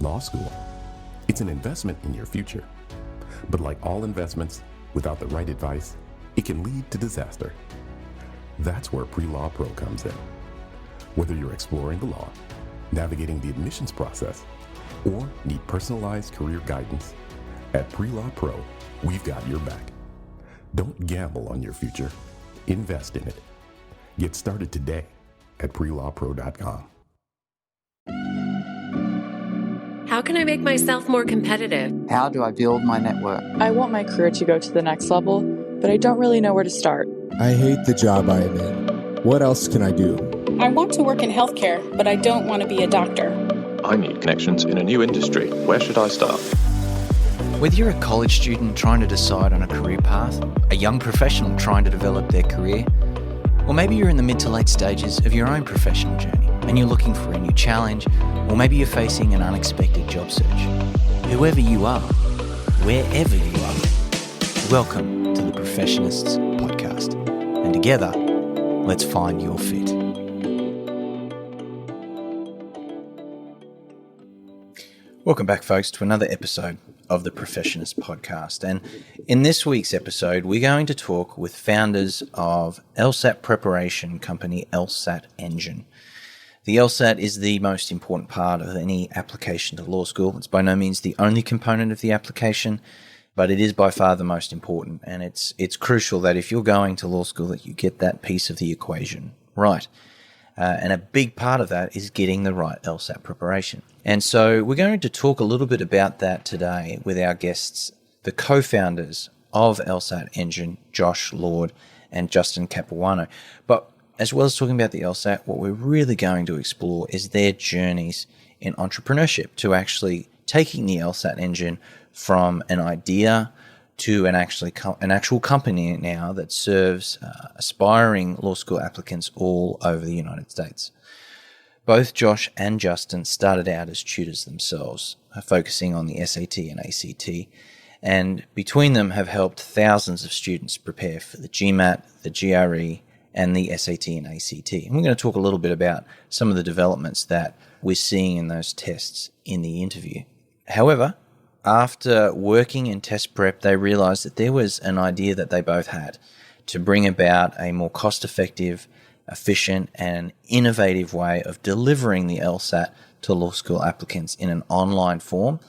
Law school. It's an investment in your future. But like all investments, without the right advice, it can lead to disaster. That's where Pre-Law Pro comes in. Whether you're exploring the law, navigating the admissions process, or need personalized career guidance, at Pre-Law Pro, we've got your back. Don't gamble on your future. Invest in it. Get started today at prelawpro.com. How can I make myself more competitive? How do I build my network? I want my career to go to the next level, but I don't really know where to start. I hate the job I am in. What else can I do? I want to work in healthcare, but I don't want to be a doctor. I need connections in a new industry. Where should I start? Whether you're a college student trying to decide on a career path, a young professional trying to develop their career, or maybe you're in the mid to late stages of your own professional journey and you're looking for a new challenge, or maybe you're facing an unexpected job search. Whoever you are, wherever you are, welcome to the Professionists podcast. And together, let's find your fit. Welcome back, folks, to another episode of the Professionists podcast. And in this week's episode, we're going to talk with founders of LSAT preparation company LSAT Engine. The LSAT is the most important part of any application to law school. It's by no means the only component of the application, but it is by far the most important. And it's crucial that if you're going to law school, that you get that piece of the equation right. And a big part of that is getting the right LSAT preparation. And so we're going to talk a little bit about that today with our guests, the co-founders of LSAT Engine, Josh Lord and Justin Capuano. But as well as talking about the LSAT, what we're really going to explore is their journeys in entrepreneurship, to actually taking the LSAT Engine from an idea to an actual company now that serves aspiring law school applicants all over the United States. Both Josh and Justin started out as tutors themselves, focusing on the SAT and ACT, and between them have helped thousands of students prepare for the GMAT, the GRE, and the SAT and ACT. And we're going to talk a little bit about some of the developments that we're seeing in those tests in the interview. However, after working in test prep, they realized that there was an idea that they both had to bring about a more cost-effective, efficient, and innovative way of delivering the LSAT to law school applicants in an online form.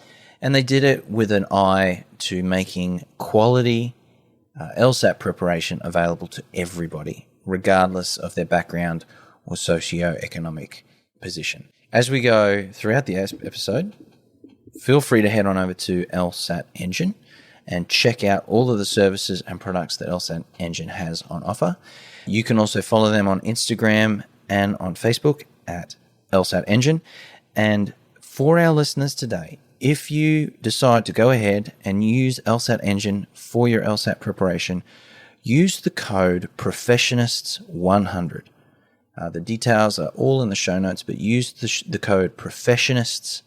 And they did it with an eye to making quality LSAT preparation available to everybody, regardless of their background or socioeconomic position. As we go throughout the episode, feel free to head on over to LSAT Engine and check out all of the services and products that LSAT Engine has on offer. You can also follow them on Instagram and on Facebook at LSAT Engine. And for our listeners today, if you decide to go ahead and use LSAT Engine for your LSAT preparation, use the code Professionists100. The details are all in the show notes, but use the code Professionists100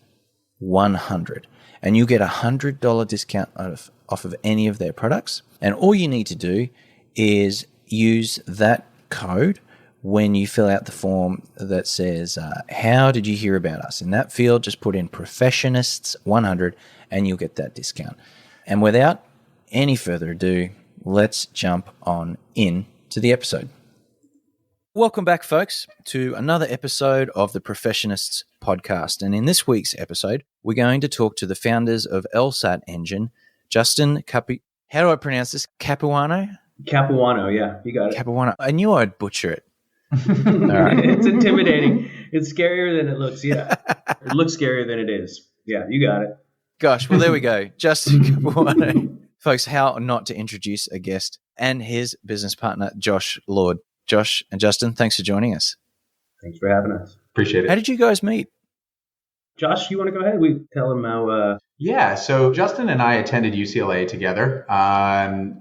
and you'll get a $100 discount off of any of their products. And all you need to do is use that code when you fill out the form that says, how did you hear about us? In that field, just put in Professionists100 and you'll get that discount. And without any further ado, let's jump on in to the episode. Welcome back, folks, to another episode of the Professionists podcast. And in this week's episode, we're going to talk to the founders of LSAT Engine, Justin how do I pronounce this? Capuano? Capuano, yeah, you got it. Capuano. I knew I'd butcher it. All right. It's intimidating. It's scarier than it looks, yeah. It looks scarier than it is. Yeah, you got it. Gosh, well, there we go. Justin Capuano. Folks, how not to introduce a guest and his business partner, Josh Lord. Josh and Justin, thanks for joining us. Thanks for having us. Appreciate it. How did you guys meet? Josh, you want to go ahead? We tell him how... Yeah, so Justin and I attended UCLA together.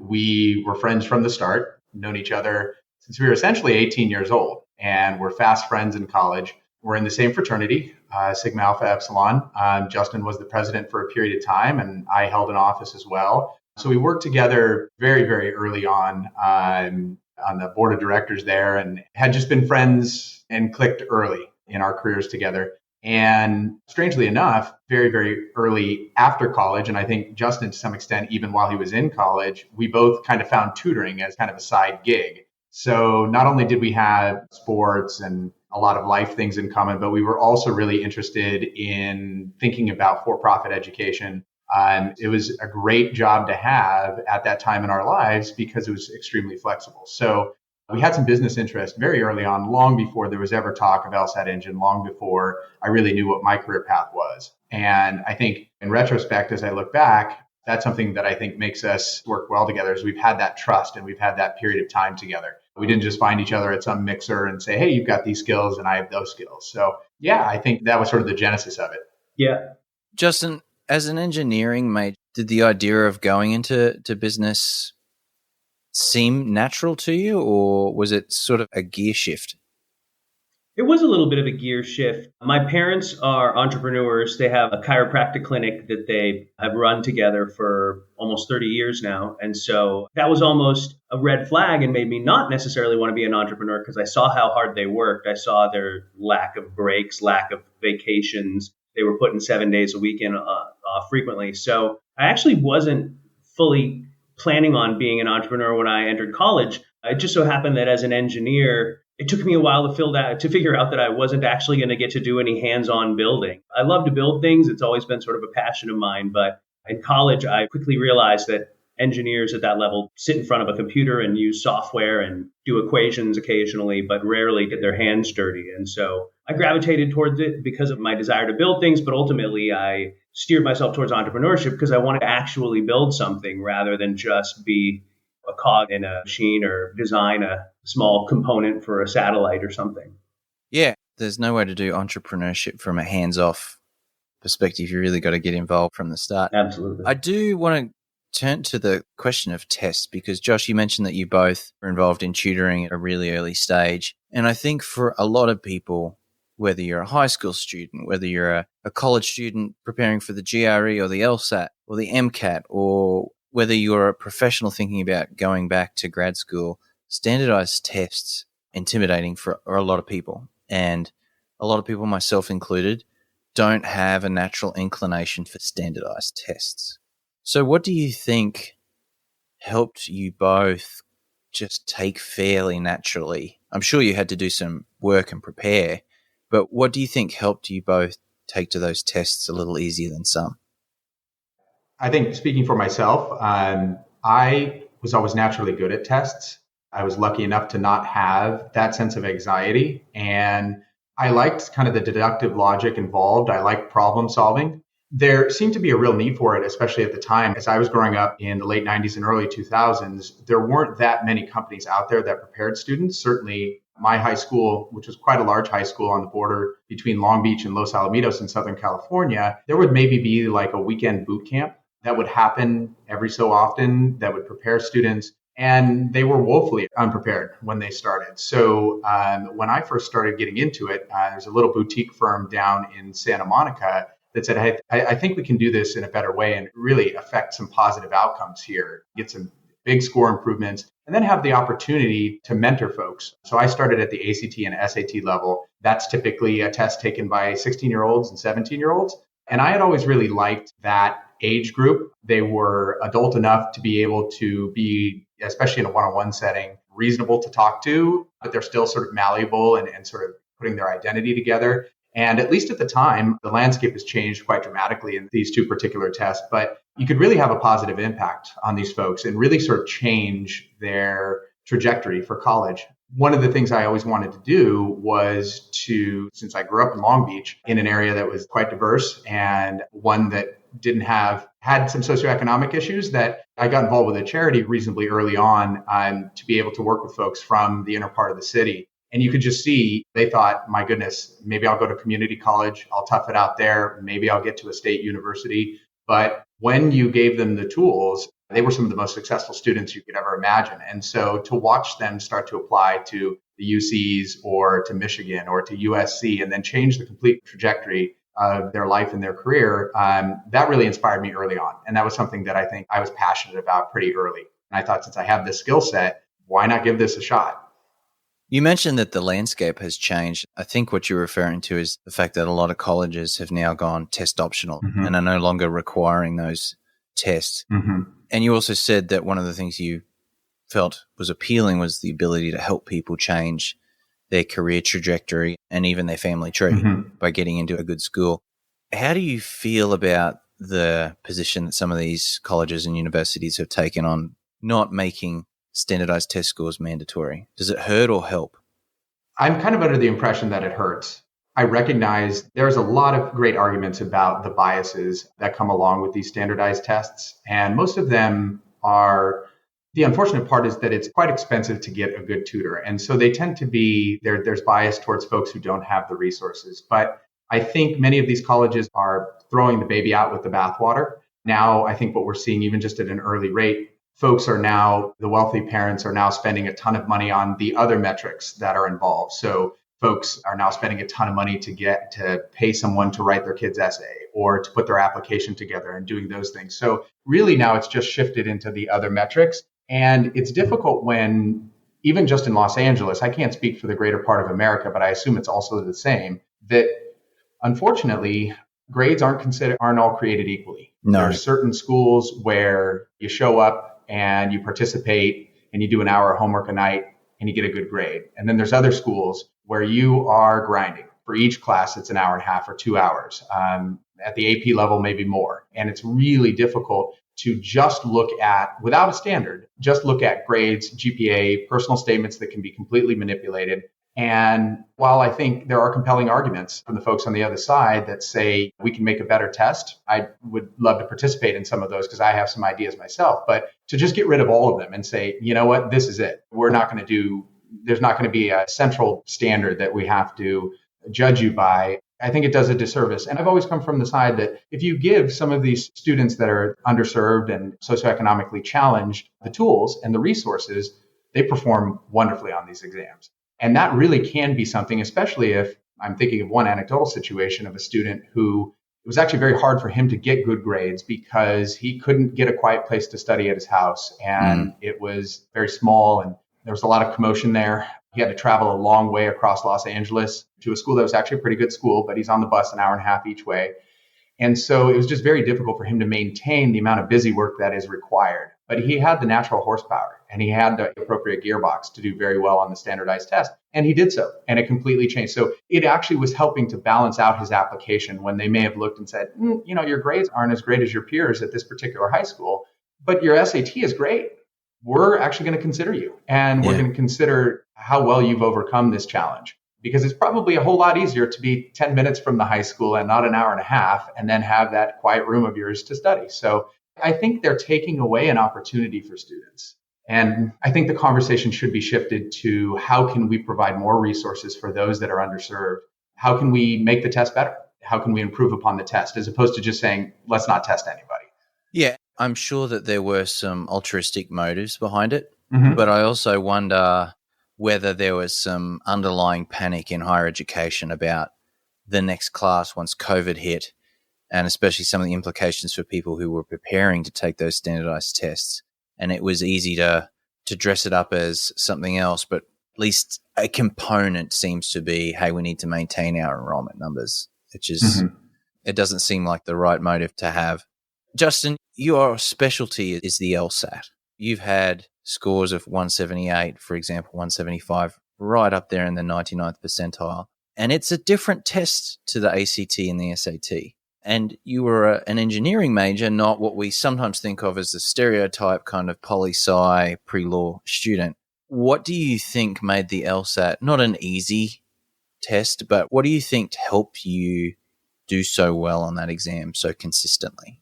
We were friends from the start, known each other since we were essentially 18 years old, and we're fast friends in college. We're in the same fraternity, Sigma Alpha Epsilon. Justin was the president for a period of time, and I held an office as well. So we worked together very, very early on the board of directors there, and had just been friends and clicked early in our careers together. And strangely enough, very, very early after college, and I think Justin to some extent, even while he was in college, we both kind of found tutoring as kind of a side gig. So not only did we have sports and a lot of life things in common, but we were also really interested in thinking about for-profit education. It was a great job to have at that time in our lives because it was extremely flexible. So we had some business interest very early on, long before there was ever talk of LSAT Engine, long before I really knew what my career path was. And I think in retrospect, as I look back, that's something that I think makes us work well together is we've had that trust and we've had that period of time together. We didn't just find each other at some mixer and say, hey, you've got these skills and I have those skills. So yeah, I think that was sort of the genesis of it. Yeah. Justin, as an engineering mate, did the idea of going into business seem natural to you, or was it sort of a gear shift? It was a little bit of a gear shift. My parents are entrepreneurs. They have a chiropractic clinic that they have run together for almost 30 years now. And so that was almost a red flag and made me not necessarily want to be an entrepreneur because I saw how hard they worked. I saw their lack of breaks, lack of vacations. They were putting 7 days a week in frequently. So I actually wasn't fully planning on being an entrepreneur when I entered college. It just so happened that as an engineer, it took me a while to figure out that I wasn't actually going to get to do any hands-on building. I love to build things. It's always been sort of a passion of mine. But in college, I quickly realized that engineers at that level sit in front of a computer and use software and do equations occasionally, but rarely get their hands dirty. And so I gravitated towards it because of my desire to build things. But ultimately, I steered myself towards entrepreneurship because I wanted to actually build something rather than just be a cog in a machine or design a small component for a satellite or something. Yeah, there's no way to do entrepreneurship from a hands-off perspective. You really got to get involved from the start. Absolutely. I do want to turn to the question of tests because, Josh, you mentioned that you both were involved in tutoring at a really early stage. And I think for a lot of people, whether you're a high school student, whether you're a college student preparing for the GRE or the LSAT or the MCAT, or whether you're a professional thinking about going back to grad school, standardized tests intimidating for a lot of people. And a lot of people, myself included, don't have a natural inclination for standardized tests. So what do you think helped you both just take fairly naturally? I'm sure you had to do some work and prepare, but what do you think helped you both take to those tests a little easier than some? I think speaking for myself, I was always naturally good at tests. I was lucky enough to not have that sense of anxiety. And I liked kind of the deductive logic involved. I liked problem solving. There seemed to be a real need for it, especially at the time. As I was growing up in the late 90s and early 2000s, there weren't that many companies out there that prepared students. Certainly my high school, which was quite a large high school on the border between Long Beach and Los Alamitos in Southern California, there would maybe be like a weekend boot camp that would happen every so often that would prepare students. And they were woefully unprepared when they started. So when I first started getting into it, there's a little boutique firm down in Santa Monica that said, hey, I think we can do this in a better way and really affect some positive outcomes here, get some big score improvements, and then have the opportunity to mentor folks. So I started at the ACT and SAT level. That's typically a test taken by 16-year-olds and 17-year-olds. And I had always really liked that age group. They were adult enough to be able to be, especially in a one-on-one setting, reasonable to talk to, but they're still sort of malleable and sort of putting their identity together. And at least at the time, the landscape has changed quite dramatically in these two particular tests, but you could really have a positive impact on these folks and really sort of change their trajectory for college. One of the things I always wanted to do was to, since I grew up in Long Beach, in an area that was quite diverse and one that had some socioeconomic issues, that I got involved with a charity reasonably early on to be able to work with folks from the inner part of the city. And you could just see, they thought, my goodness, maybe I'll go to community college. I'll tough it out there. Maybe I'll get to a state university. But when you gave them the tools, they were some of the most successful students you could ever imagine. And so to watch them start to apply to the UCs or to Michigan or to USC and then change the complete trajectory of their life and their career, that really inspired me early on. And that was something that I think I was passionate about pretty early. And I thought, since I have this skill set, why not give this a shot? You mentioned that the landscape has changed. I think what you're referring to is the fact that a lot of colleges have now gone test optional and are no longer requiring those tests. And you also said that one of the things you felt was appealing was the ability to help people change their career trajectory and even their family tree by getting into a good school. How do you feel about the position that some of these colleges and universities have taken on not making standardized test scores mandatory? Does it hurt or help? I'm kind of under the impression that it hurts. I recognize there's a lot of great arguments about the biases that come along with these standardized tests. And most of them are, the unfortunate part is that it's quite expensive to get a good tutor. And so they tend to be, there's bias towards folks who don't have the resources. But I think many of these colleges are throwing the baby out with the bathwater. Now, I think what we're seeing, even just at an early rate, folks are now, the wealthy parents are now spending a ton of money on the other metrics that are involved. So folks are now spending a ton of money to pay someone to write their kid's essay or to put their application together and doing those things. So really now it's just shifted into the other metrics. And it's difficult when, even just in Los Angeles, I can't speak for the greater part of America, but I assume it's also the same, that unfortunately, grades aren't all created equally. No. There are certain schools where you show up and you participate and you do an hour of homework a night and you get a good grade. And then there's other schools where you are grinding. For each class, it's an hour and a half or 2 hours. At the AP level, maybe more. And it's really difficult to just look at, without a standard, just look at grades, GPA, personal statements that can be completely manipulated. And while I think there are compelling arguments from the folks on the other side that say we can make a better test, I would love to participate in some of those because I have some ideas myself. But to just get rid of all of them and say, you know what, this is it. There's not going to be a central standard that we have to judge you by. I think it does a disservice. And I've always come from the side that if you give some of these students that are underserved and socioeconomically challenged the tools and the resources, they perform wonderfully on these exams. And that really can be something, especially if I'm thinking of one anecdotal situation of a student who it was actually very hard for him to get good grades because he couldn't get a quiet place to study at his house. And it was very small and there was a lot of commotion there. He had to travel a long way across Los Angeles to a school that was actually a pretty good school, but he's on the bus an hour and a half each way. And so it was just very difficult for him to maintain the amount of busy work that is required. But he had the natural horsepower and he had the appropriate gearbox to do very well on the standardized test. And he did so. And it completely changed. So it actually was helping to balance out his application when they may have looked and said, your grades aren't as great as your peers at this particular high school, but your SAT is great. We're actually going to consider you. And we're going to consider how well you've overcome this challenge. Because it's probably a whole lot easier to be 10 minutes from the high school and not an hour and a half, and then have that quiet room of yours to study. So I think they're taking away an opportunity for students. And I think the conversation should be shifted to how can we provide more resources for those that are underserved? How can we make the test better? How can we improve upon the test, as opposed to just saying, let's not test anybody? Yeah, I'm sure that there were some altruistic motives behind it, but I also wonder whether there was some underlying panic in higher education about the next class once COVID hit, and especially some of the implications for people who were preparing to take those standardized tests. And it was easy to dress it up as something else, but at least a component seems to be, hey, we need to maintain our enrollment numbers, which is, it doesn't seem like the right motive to have. Justin, your specialty is the LSAT. You've had scores of 178, for example, 175, right up there in the 99th percentile. And it's a different test to the ACT and the SAT. And you were an engineering major, not what we sometimes think of as the stereotype kind of poli-sci pre-law student. What do you think made the LSAT not an easy test, but what do you think helped you do so well on that exam so consistently?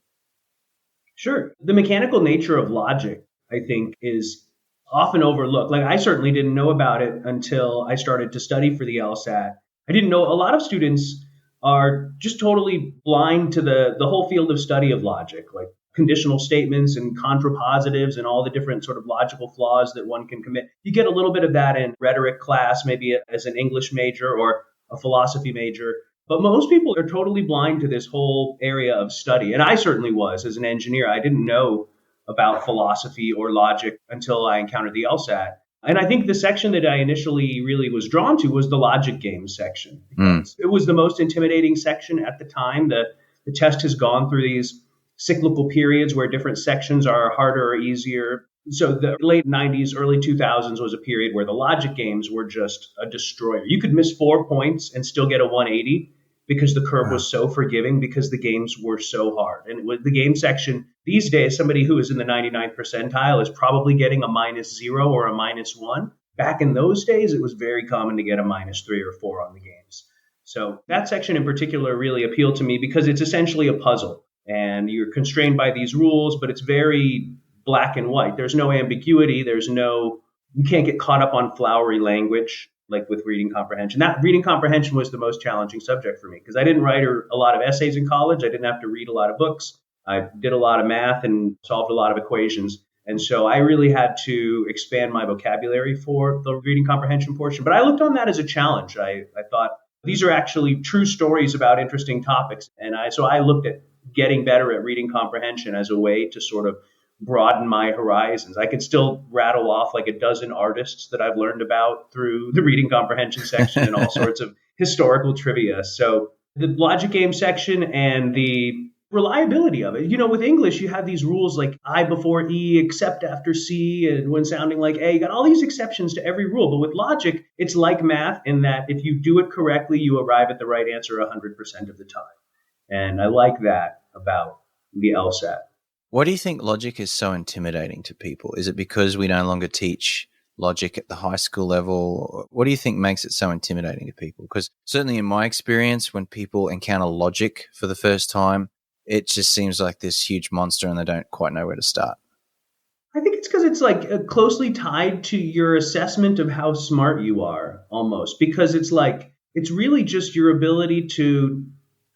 Sure. The mechanical nature of logic, I think, is often overlooked. Like, I certainly didn't know about it until I started to study for the LSAT. I didn't know a lot of students are just totally blind to the whole field of study of logic, like conditional statements and contrapositives and all the different sort of logical flaws that one can commit. You get a little bit of that in rhetoric class, maybe as an English major or a philosophy major. But most people are totally blind to this whole area of study. And I certainly was as an engineer. I didn't know about philosophy or logic until I encountered the LSAT. And I think the section that I initially really was drawn to was the logic games section. It was the most intimidating section at the time. The test has gone through these cyclical periods where different sections are harder or easier. So the late 90s, early 2000s was a period where the logic games were just a destroyer. You could miss 4 points and still get a 180 because the curve was so forgiving because the games were so hard. And the game section these days, somebody who is in the 99th percentile is probably getting a -0 or a -1. Back in those days, it was very common to get a -3 or 4 on the games. So that section in particular really appealed to me because it's essentially a puzzle and you're constrained by these rules, but it's very black and white. There's no ambiguity. You can't get caught up on flowery language like with reading comprehension. That reading comprehension was the most challenging subject for me because I didn't write a lot of essays in college. I didn't have to read a lot of books. I did a lot of math and solved a lot of equations. And so I really had to expand my vocabulary for the reading comprehension portion. But I looked on that as a challenge. I thought these are actually true stories about interesting topics. And so I looked at getting better at reading comprehension as a way to sort of broaden my horizons. I could still rattle off like a dozen artists that I've learned about through the reading comprehension section and all sorts of historical trivia. So the logic game section and the reliability of it. With English, you have these rules like I before E, except after C, and when sounding like A. You got all these exceptions to every rule. But with logic, it's like math in that if you do it correctly, you arrive at the right answer 100% of the time. And I like that about the LSAT. Why do you think logic is so intimidating to people? Is it because we no longer teach logic at the high school level? What do you think makes it so intimidating to people? Because certainly in my experience, when people encounter logic for the first time, it just seems like this huge monster and they don't quite know where to start. I think it's because it's like closely tied to your assessment of how smart you are almost, because it's really just your ability to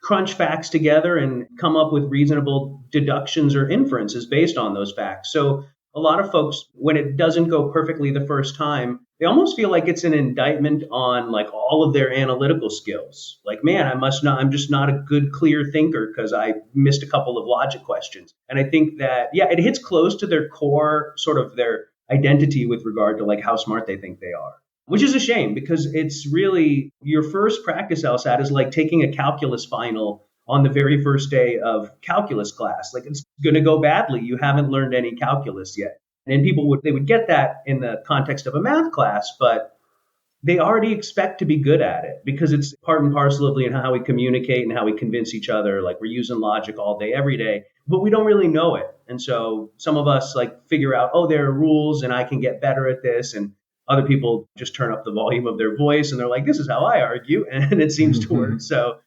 crunch facts together and come up with reasonable deductions or inferences based on those facts. So a lot of folks, when it doesn't go perfectly the first time, they almost feel like it's an indictment on like all of their analytical skills. Like, man, I'm just not a good, clear thinker because I missed a couple of logic questions. And I think that, it hits close to their core, sort of their identity with regard to like how smart they think they are. Which is a shame because it's really your first practice LSAT is like taking a calculus final on the very first day of calculus class. Like it's going to go badly. You haven't learned any calculus yet. And people would get that in the context of a math class, but they already expect to be good at it because it's part and parcel of how we communicate and how we convince each other. Like we're using logic all day, every day, but we don't really know it. And so some of us like figure out, there are rules and I can get better at this. And other people just turn up the volume of their voice and they're like, this is how I argue. And it seems to work. So,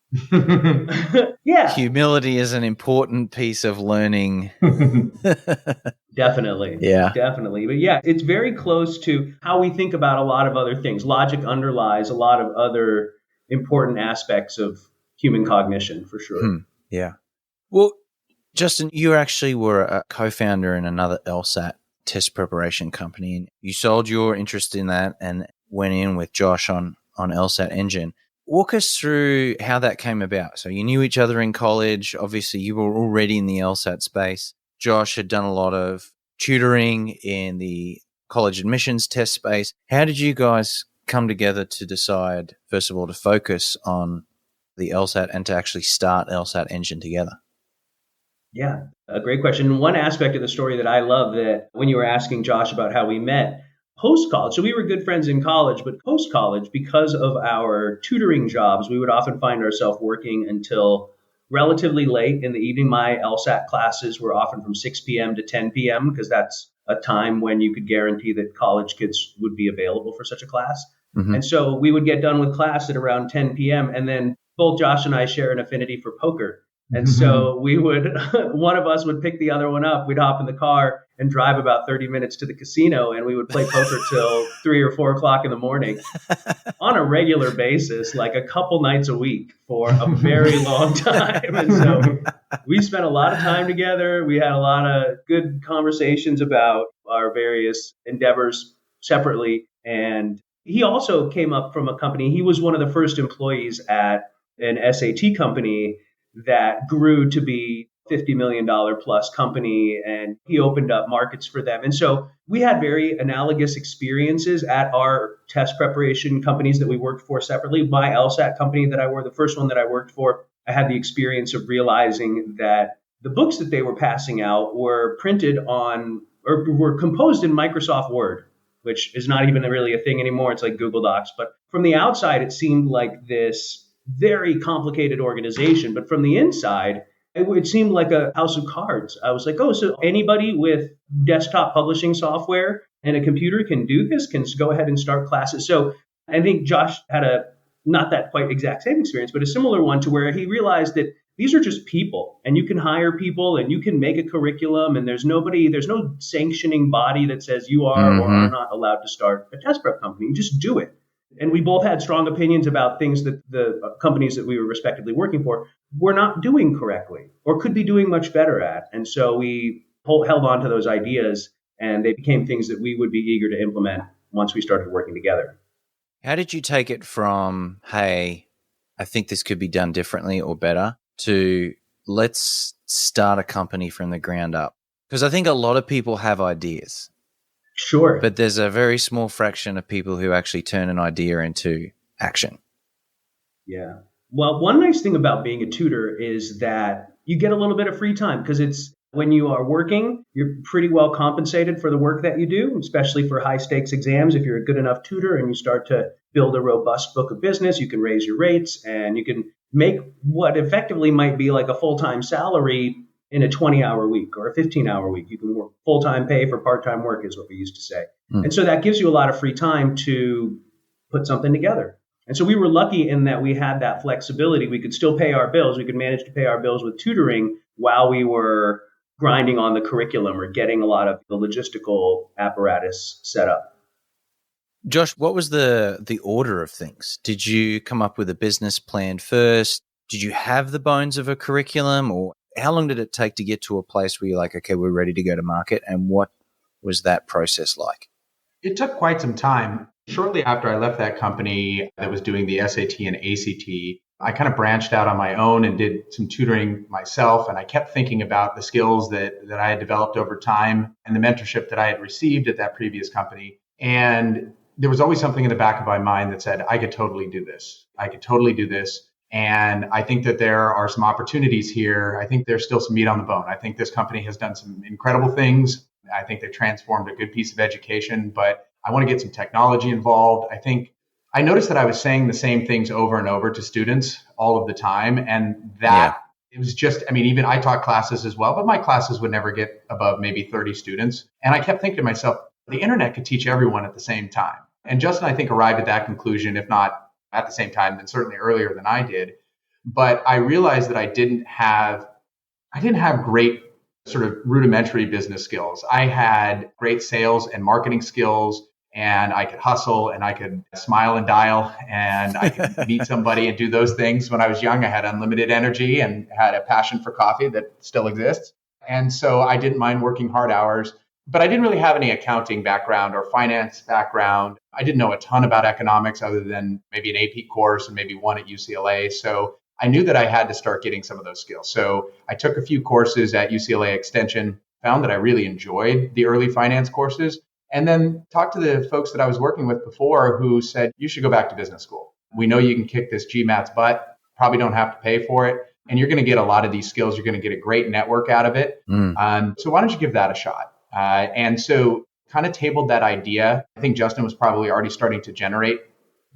yeah. Humility is an important piece of learning. Definitely. Yeah. Definitely. But yeah, it's very close to how we think about a lot of other things. Logic underlies a lot of other important aspects of human cognition, for sure. Yeah. Well, Justin, you actually were a co-founder in another LSAT test preparation company, and you sold your interest in that and went in with Josh on LSAT Engine. Walk us through how that came about. So you knew each other in college. Obviously, you were already in the LSAT space. Josh had done a lot of tutoring in the college admissions test space. How did you guys come together to decide, first of all, to focus on the LSAT and to actually start LSAT Engine together? Yeah, a great question. One aspect of the story that I love that when you were asking Josh about how we met, post-college, so we were good friends in college, but post-college, because of our tutoring jobs, we would often find ourselves working until relatively late in the evening. My LSAT classes were often from 6 p.m. to 10 p.m. because that's a time when you could guarantee that college kids would be available for such a class. Mm-hmm. And so we would get done with class at around 10 p.m. And then both Josh and I share an affinity for poker. And so we would, one of us would pick the other one up. We'd hop in the car and drive about 30 minutes to the casino, and we would play poker till 3 or 4 o'clock in the morning on a regular basis, like a couple nights a week for a very long time. And so we spent a lot of time together. We had a lot of good conversations about our various endeavors separately. And he also came up from a company. He was one of the first employees at an SAT company that grew to be $50 million plus company, and he opened up markets for them. And so we had very analogous experiences at our test preparation companies that we worked for separately. My LSAT company the first one that I worked for, I had the experience of realizing that the books that they were passing out were printed on or were composed in Microsoft Word, which is not even really a thing anymore. It's like Google Docs. But from the outside, it seemed like this very complicated organization. But from the inside, it seemed like a house of cards. I was like, oh, so anybody with desktop publishing software and a computer can do this, can go ahead and start classes. So I think Josh had not that quite exact same experience, but a similar one to where he realized that these are just people, and you can hire people and you can make a curriculum, and there's no sanctioning body that says you are or are not allowed to start a test prep company. You just do it. And we both had strong opinions about things that the companies that we were respectively working for were not doing correctly or could be doing much better at. And so we held on to those ideas, and they became things that we would be eager to implement once we started working together. How did you take it from, hey, I think this could be done differently or better, to let's start a company from the ground up? Because I think a lot of people have ideas. Sure. But there's a very small fraction of people who actually turn an idea into action. Yeah. Well, one nice thing about being a tutor is that you get a little bit of free time, because when you are working, you're pretty well compensated for the work that you do, especially for high stakes exams. If you're a good enough tutor and you start to build a robust book of business, you can raise your rates and you can make what effectively might be like a full-time salary in a 20-hour week or a 15-hour week. You can work full-time pay for part-time work is what we used to say. And so that gives you a lot of free time to put something together. And so we were lucky in that we had that flexibility. We could still pay our bills. We could manage to pay our bills with tutoring while we were grinding on the curriculum or getting a lot of the logistical apparatus set up. Josh, what was the order of things? Did you come up with a business plan first? Did you have the bones of a curriculum, or how long did it take to get to a place where you're like, okay, we're ready to go to market? And what was that process like? It took quite some time. Shortly after I left that company that was doing the SAT and ACT, I kind of branched out on my own and did some tutoring myself. And I kept thinking about the skills that I had developed over time and the mentorship that I had received at that previous company. And there was always something in the back of my mind that said, I could totally do this. I could totally do this. And I think that there are some opportunities here. I think there's still some meat on the bone. I think this company has done some incredible things. I think they've transformed a good piece of education, but I want to get some technology involved. I noticed that I was saying the same things over and over to students all of the time. And that it was just, even I taught classes as well, but my classes would never get above maybe 30 students. And I kept thinking to myself, the internet could teach everyone at the same time. And Justin, I think, arrived at that conclusion, if not at the same time, then certainly earlier than I did. But I realized that I didn't have great sort of rudimentary business skills. I had great sales and marketing skills, and I could hustle, and I could smile and dial, and I could meet somebody and do those things. When I was young, I had unlimited energy and had a passion for coffee that still exists. And so I didn't mind working hard hours. But I didn't really have any accounting background or finance background. I didn't know a ton about economics other than maybe an AP course and maybe one at UCLA. So I knew that I had to start getting some of those skills. So I took a few courses at UCLA Extension, found that I really enjoyed the early finance courses, and then talked to the folks that I was working with before who said, you should go back to business school. We know you can kick this GMAT's butt, probably don't have to pay for it, and you're going to get a lot of these skills. You're going to get a great network out of it. So why don't you give that a shot? And so kind of tabled that idea. I think Justin was probably already starting to generate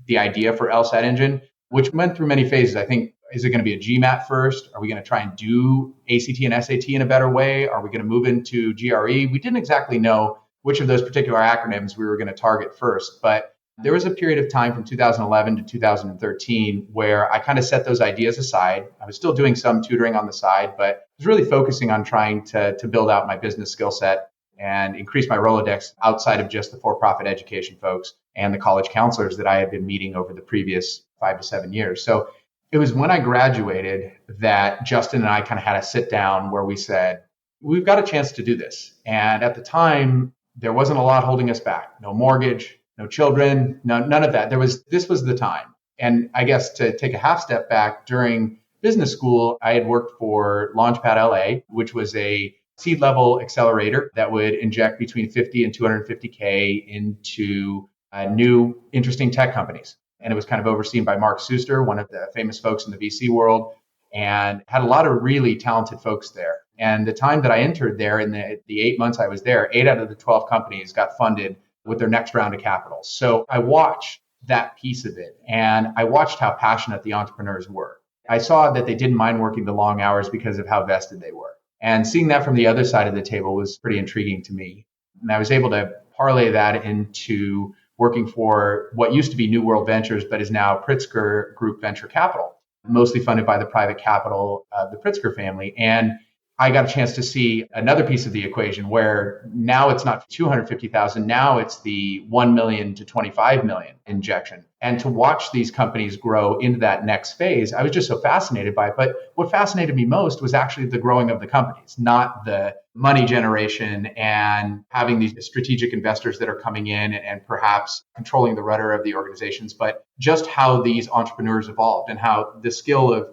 the idea for LSAT Engine, which went through many phases. I think, is it going to be a GMAT first? Are we going to try and do ACT and SAT in a better way? Are we going to move into GRE? We didn't exactly know which of those particular acronyms we were going to target first, but there was a period of time from 2011 to 2013 where I kind of set those ideas aside. I was still doing some tutoring on the side, but I was really focusing on trying to build out my business skill set and increase my Rolodex outside of just the for-profit education folks and the college counselors that I had been meeting over the previous 5 to 7 years. So it was when I graduated that Justin and I kind of had a sit down where we said, we've got a chance to do this. And at the time, there wasn't a lot holding us back. No mortgage, no children, none of that. This was the time. And I guess to take a half step back, during business school, I had worked for Launchpad LA, which was a seed level accelerator that would inject between 50 and 250K into new interesting tech companies. And it was kind of overseen by Mark Suster, one of the famous folks in the VC world, and had a lot of really talented folks there. And the time that I entered there, in the 8 months I was there, 8 out of the 12 companies got funded with their next round of capital. So I watched that piece of it, and I watched how passionate the entrepreneurs were. I saw that they didn't mind working the long hours because of how vested they were. And seeing that from the other side of the table was pretty intriguing to me. And I was able to parlay that into working for what used to be New World Ventures, but is now Pritzker Group Venture Capital, mostly funded by the private capital of the Pritzker family. And I got a chance to see another piece of the equation where now it's not 250,000, now it's the 1 million to 25 million injection. And to watch these companies grow into that next phase, I was just so fascinated by it. But what fascinated me most was actually the growing of the companies, not the money generation and having these strategic investors that are coming in and perhaps controlling the rudder of the organizations, but just how these entrepreneurs evolved and how the skill of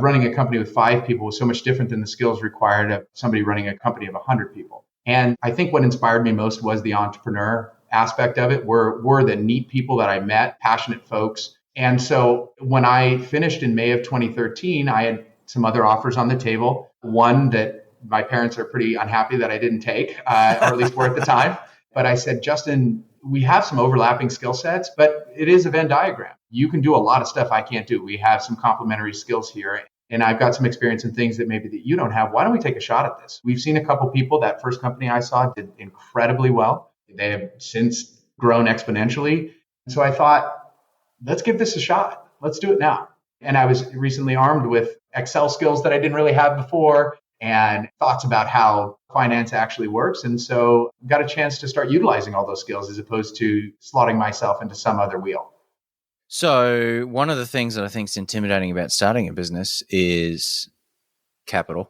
running a company with 5 people was so much different than the skills required of somebody running a company of 100 people. And I think what inspired me most was the entrepreneur aspect of it, were the neat people that I met, passionate folks. And so when I finished in May of 2013, I had some other offers on the table. One that my parents are pretty unhappy that I didn't take, or at least were at the time. But I said, Justin, we have some overlapping skill sets, but it is a Venn diagram. You can do a lot of stuff I can't do. We have some complementary skills here. And I've got some experience in things that maybe that you don't have. Why don't we take a shot at this? We've seen a couple people. That first company I saw did incredibly well. They have since grown exponentially. So I thought, let's give this a shot. Let's do it now. And I was recently armed with Excel skills that I didn't really have before and thoughts about how finance actually works. And so got a chance to start utilizing all those skills as opposed to slotting myself into some other wheel. So one of the things that I think is intimidating about starting a business is capital,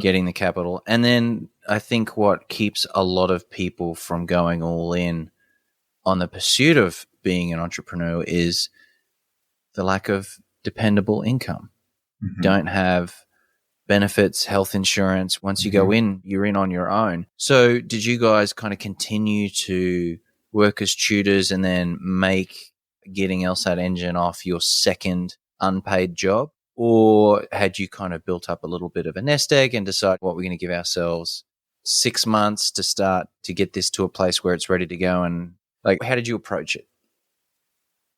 getting the capital. And then I think what keeps a lot of people from going all in on the pursuit of being an entrepreneur is the lack of dependable income. Don't have benefits, health insurance. Once you go in, you're in on your own. So did you guys kind of continue to work as tutors and then make getting LSAT Engine off your second unpaid job? Or had you kind of built up a little bit of a nest egg and decided what we're going to give ourselves 6 months to start to get this to a place where it's ready to go? And like, how did you approach it?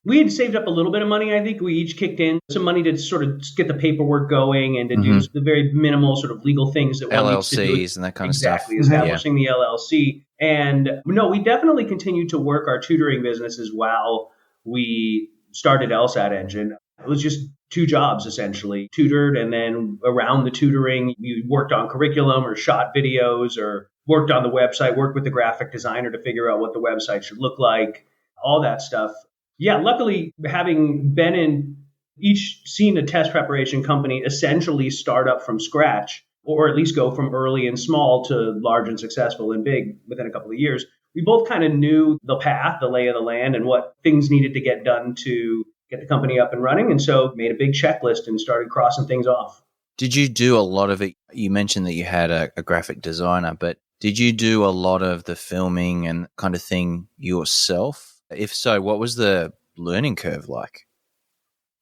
We had saved up a little bit of money. I think we each kicked in some money to sort of get the paperwork going and to do the very minimal sort of legal things that one needs to do. LLCs and that kind of stuff. Exactly, establishing the LLC. And no, we definitely continued to work our tutoring businesses while we started LSAT Engine. It was just 2 jobs, essentially. Tutored, and then around the tutoring, you worked on curriculum or shot videos or worked on the website, worked with the graphic designer to figure out what the website should look like, all that stuff. Yeah, luckily, having been in each seen a test preparation company essentially start up from scratch, or at least go from early and small to large and successful and big within a couple of years, we both kind of knew the path, the lay of the land, and what things needed to get done to get the company up and running. And so made a big checklist and started crossing things off. Did you do a lot of it? You mentioned that you had a graphic designer, but did you do a lot of the filming and kind of thing yourself? If so, what was the learning curve like?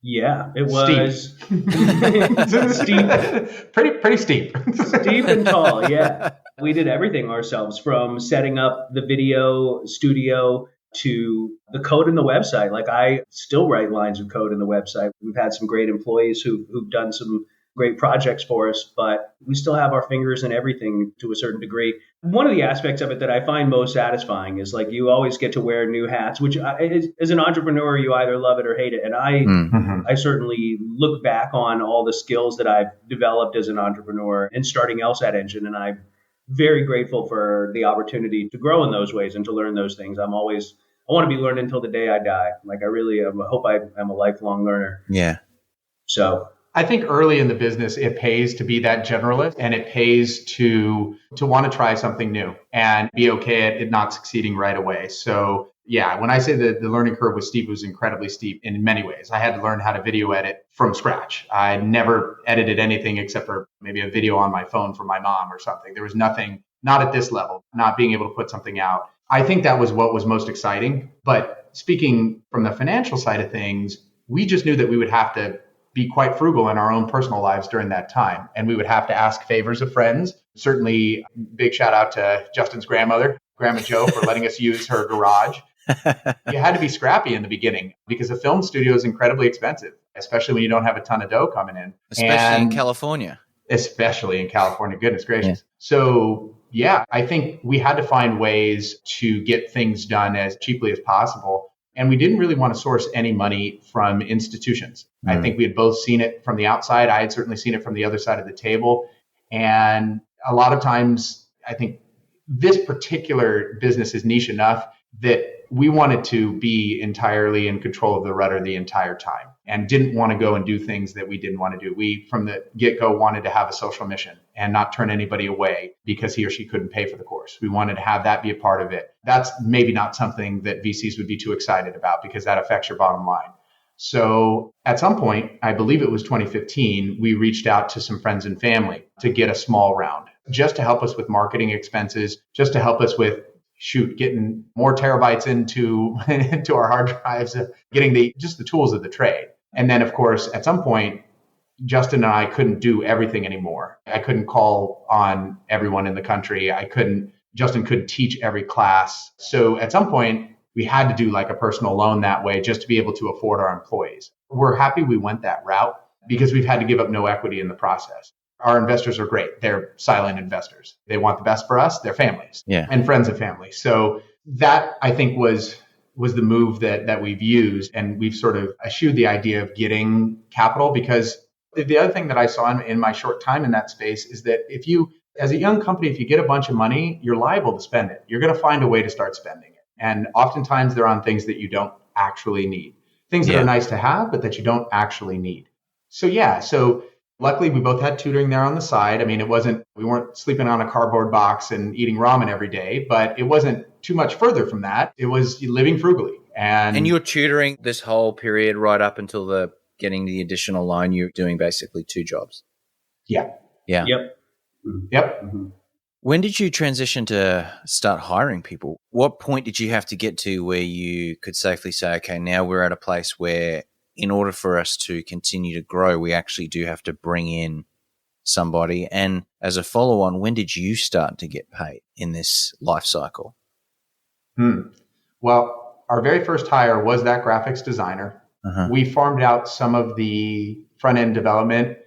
Yeah, it was steep. Pretty steep. Steep and tall, yeah. We did everything ourselves, from setting up the video studio to the code in the website. Like, I still write lines of code in the website. We've had some great employees who've done some great projects for us, but we still have our fingers in everything to a certain degree. One of the aspects of it that I find most satisfying is, like, you always get to wear new hats, which as an entrepreneur, you either love it or hate it. And I certainly look back on all the skills that I've developed as an entrepreneur in starting LSAT Engine, and I'm very grateful for the opportunity to grow in those ways and to learn those things. I want to be learning until the day I die. Like, I really hope I'm a lifelong learner. Yeah. So I think early in the business, it pays to be that generalist, and it pays to want to try something new and be okay at it not succeeding right away. So Yeah, when I say that the learning curve was steep, it was incredibly steep in many ways. I had to learn how to video edit from scratch. I never edited anything except for maybe a video on my phone for my mom or something. There was nothing, not at this level, not being able to put something out. I think that was what was most exciting. But speaking from the financial side of things, we just knew that we would have to be quite frugal in our own personal lives during that time. And we would have to ask favors of friends. Certainly, big shout out to Justin's grandmother, Grandma Jo, for letting us use her garage. You had to be scrappy in the beginning because a film studio is incredibly expensive, especially when you don't have a ton of dough coming in. Especially in California. Especially in California, goodness gracious. Yeah. So, yeah, I think we had to find ways to get things done as cheaply as possible. And we didn't really want to source any money from institutions. I think we had both seen it from the outside. I had certainly seen it from the other side of the table. And a lot of times, I think this particular business is niche enough that we wanted to be entirely in control of the rudder the entire time and didn't want to go and do things that we didn't want to do. We, from the get-go, wanted to have a social mission and not turn anybody away because he or she couldn't pay for the course. We wanted to have that be a part of it. That's maybe not something that VCs would be too excited about because that affects your bottom line. So at some point, I believe it was 2015, we reached out to some friends and family to get a small round just to help us with marketing expenses, just to help us with getting more terabytes into our hard drives, getting the tools of the trade. And then, of course, at some point, Justin and I couldn't do everything anymore. I couldn't call on everyone in the country. Justin couldn't teach every class. So at some point, we had to do like a personal loan that way just to be able to afford our employees. We're happy we went that route because we've had to give up no equity in the process. Our investors are great. They're silent investors. They want the best for us, their families and friends of family. So that, I think, was the move that we've used. And we've sort of eschewed the idea of getting capital because the other thing that I saw in my short time in that space is that if you, as a young company, if you get a bunch of money, you're liable to spend it. You're going to find a way to start spending it. And oftentimes they're on things that you don't actually need, things that are nice to have, but that you don't actually need. So luckily, we both had tutoring there on the side. I mean, we weren't sleeping on a cardboard box and eating ramen every day, but it wasn't too much further from that. It was living frugally. And you were tutoring this whole period right up until getting the additional loan. You're doing basically 2 jobs. Yeah. Yep. Mm-hmm. When did you transition to start hiring people? What point did you have to get to where you could safely say, okay, now we're at a place where in order for us to continue to grow, we actually do have to bring in somebody? And as a follow-on, when did you start to get paid in this life cycle? Well, our very first hire was that graphics designer. We farmed out some of the front-end development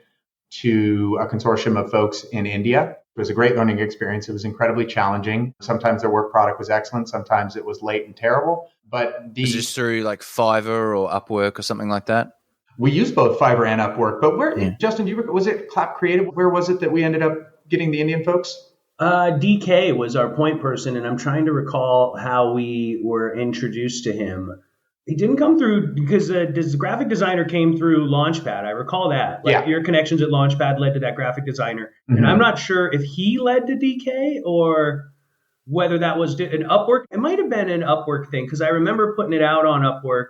to a consortium of folks in India. It was a great learning experience. It was incredibly challenging. Sometimes their work product was excellent. Sometimes it was late and terrible. But is this through like Fiverr or Upwork or something like that? We used both Fiverr and Upwork. But Justin, was it Clap Creative? Where was it that we ended up getting the Indian folks? DK was our point person, and I'm trying to recall how we were introduced to him. He didn't come through because the graphic designer came through Launchpad. I recall that. Your connections at Launchpad led to that graphic designer. Mm-hmm. And I'm not sure if he led to DK or whether that was an Upwork. It might have been an Upwork thing because I remember putting it out on Upwork.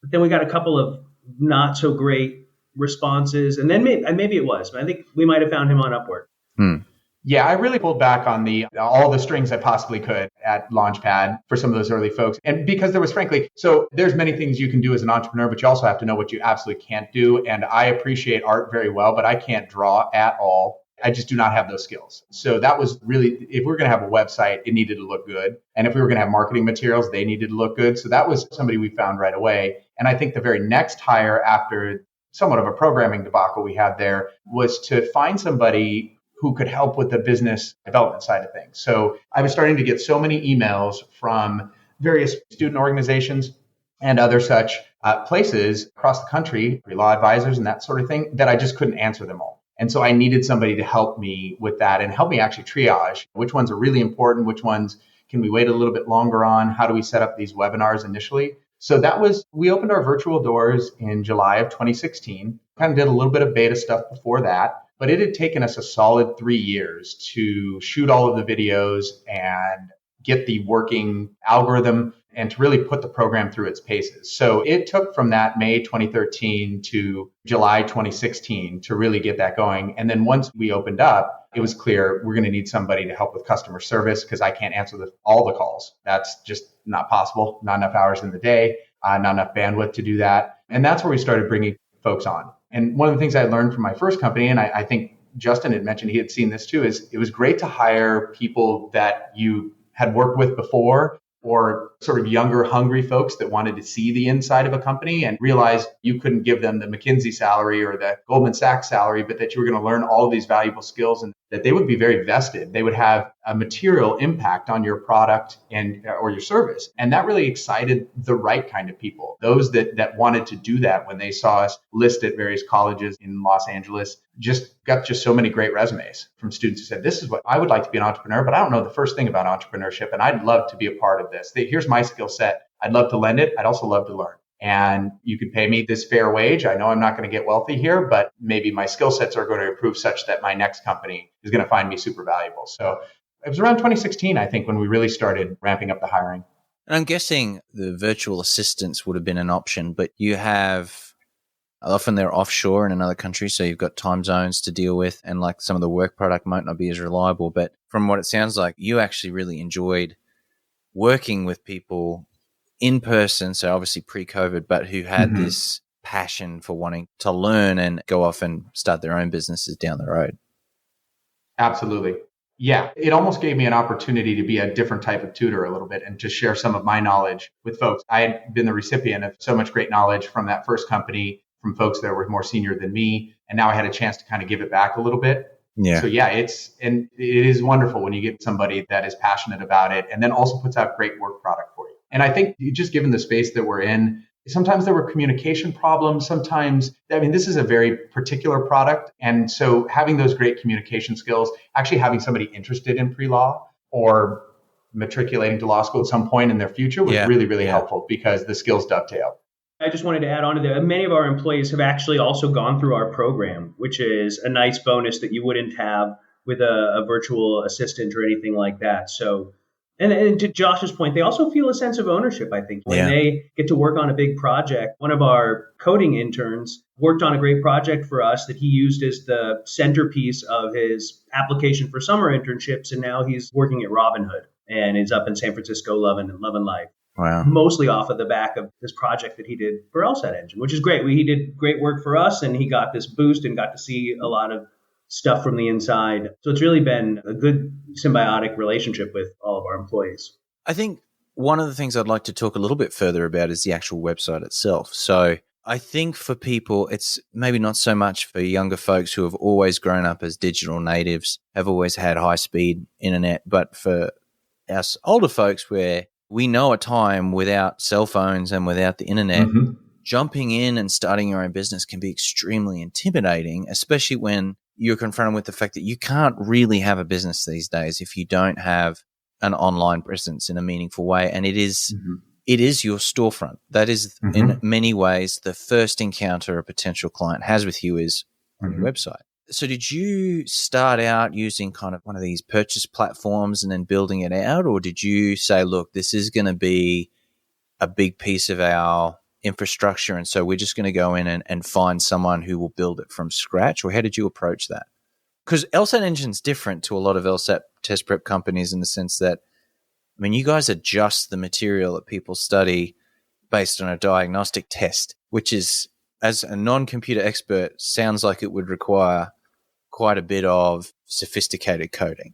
But then we got a couple of not so great responses. And then maybe it was. But I think we might have found him on Upwork. Yeah, I really pulled back on all the strings I possibly could at Launchpad for some of those early folks. And because there was there's many things you can do as an entrepreneur, but you also have to know what you absolutely can't do. And I appreciate art very well, but I can't draw at all. I just do not have those skills. So that was really, if we were going to have a website, it needed to look good. And if we were going to have marketing materials, they needed to look good. So that was somebody we found right away. And I think the very next hire after somewhat of a programming debacle we had there was to find somebody who could help with the business development side of things. So I was starting to get so many emails from various student organizations and other such places across the country, law advisors and that sort of thing, that I just couldn't answer them all. And so I needed somebody to help me with that and help me actually triage which ones are really important, which ones can we wait a little bit longer on, how do we set up these webinars initially. So we opened our virtual doors in July of 2016, kind of did a little bit of beta stuff before that. But it had taken us a solid 3 years to shoot all of the videos and get the working algorithm and to really put the program through its paces. So it took from that May 2013 to July 2016 to really get that going. And then once we opened up, it was clear we're going to need somebody to help with customer service because I can't answer all the calls. That's just not possible. Not enough hours in the day, not enough bandwidth to do that. And that's where we started bringing folks on. And one of the things I learned from my first company, and I think Justin had mentioned he had seen this too, is it was great to hire people that you had worked with before, or sort of younger, hungry folks that wanted to see the inside of a company and realized you couldn't give them the McKinsey salary or the Goldman Sachs salary, but that you were going to learn all of these valuable skills and that they would be very vested. They would have a material impact on your product and or your service. And that really excited the right kind of people, those that wanted to do that when they saw us list at various colleges in Los Angeles. Got so many great resumes from students who said, this is what I would like to be an entrepreneur, but I don't know the first thing about entrepreneurship. And I'd love to be a part of this. Here's my skill set. I'd love to lend it. I'd also love to learn. And you could pay me this fair wage. I know I'm not going to get wealthy here, but maybe my skill sets are going to improve such that my next company is going to find me super valuable. So it was around 2016, I think, when we really started ramping up the hiring. And I'm guessing the virtual assistants would have been an option, but you have, often they're offshore in another country, so you've got time zones to deal with, and like some of the work product might not be as reliable. But from what it sounds like, you actually really enjoyed working with people in person, so obviously pre-COVID, but who had this passion for wanting to learn and go off and start their own businesses down the road. Absolutely. Yeah, it almost gave me an opportunity to be a different type of tutor a little bit and to share some of my knowledge with folks. I had been the recipient of so much great knowledge from that first company, from folks that were more senior than me, and now I had a chance to kind of give it back a little bit. Yeah. So yeah, it is wonderful when you get somebody that is passionate about it and then also puts out great work product for you. And I think just given the space that we're in, sometimes there were communication problems. This is a very particular product. And so having those great communication skills, actually having somebody interested in pre-law or matriculating to law school at some point in their future was really helpful because the skills dovetail. I just wanted to add on to that. Many of our employees have actually also gone through our program, which is a nice bonus that you wouldn't have with a virtual assistant or anything like that. So, and to Josh's point, they also feel a sense of ownership, I think, when they get to work on a big project. One of our coding interns worked on a great project for us that he used as the centerpiece of his application for summer internships. And now he's working at Robinhood and is up in San Francisco loving life. Wow. Mostly off of the back of this project that he did for LSAT Engine, which is great. He did great work for us and he got this boost and got to see a lot of stuff from the inside. So it's really been a good symbiotic relationship with all of our employees. I think one of the things I'd like to talk a little bit further about is the actual website itself. So I think for people, it's maybe not so much for younger folks who have always grown up as digital natives, have always had high-speed internet, but for us older folks where we know a time without cell phones and without the internet, jumping in and starting your own business can be extremely intimidating, especially when you're confronted with the fact that you can't really have a business these days if you don't have an online presence in a meaningful way. And it is your storefront. That is in many ways the first encounter a potential client has with you is on your website. So did you start out using kind of one of these purchase platforms and then building it out? Or did you say, look, this is going to be a big piece of our infrastructure, and so we're just going to go in and find someone who will build it from scratch? Or how did you approach that? Because LSAT Engine's different to a lot of LSAT test prep companies in the sense that, I mean, you guys adjust the material that people study based on a diagnostic test, which is, as a non-computer expert, sounds like it would require quite a bit of sophisticated coding.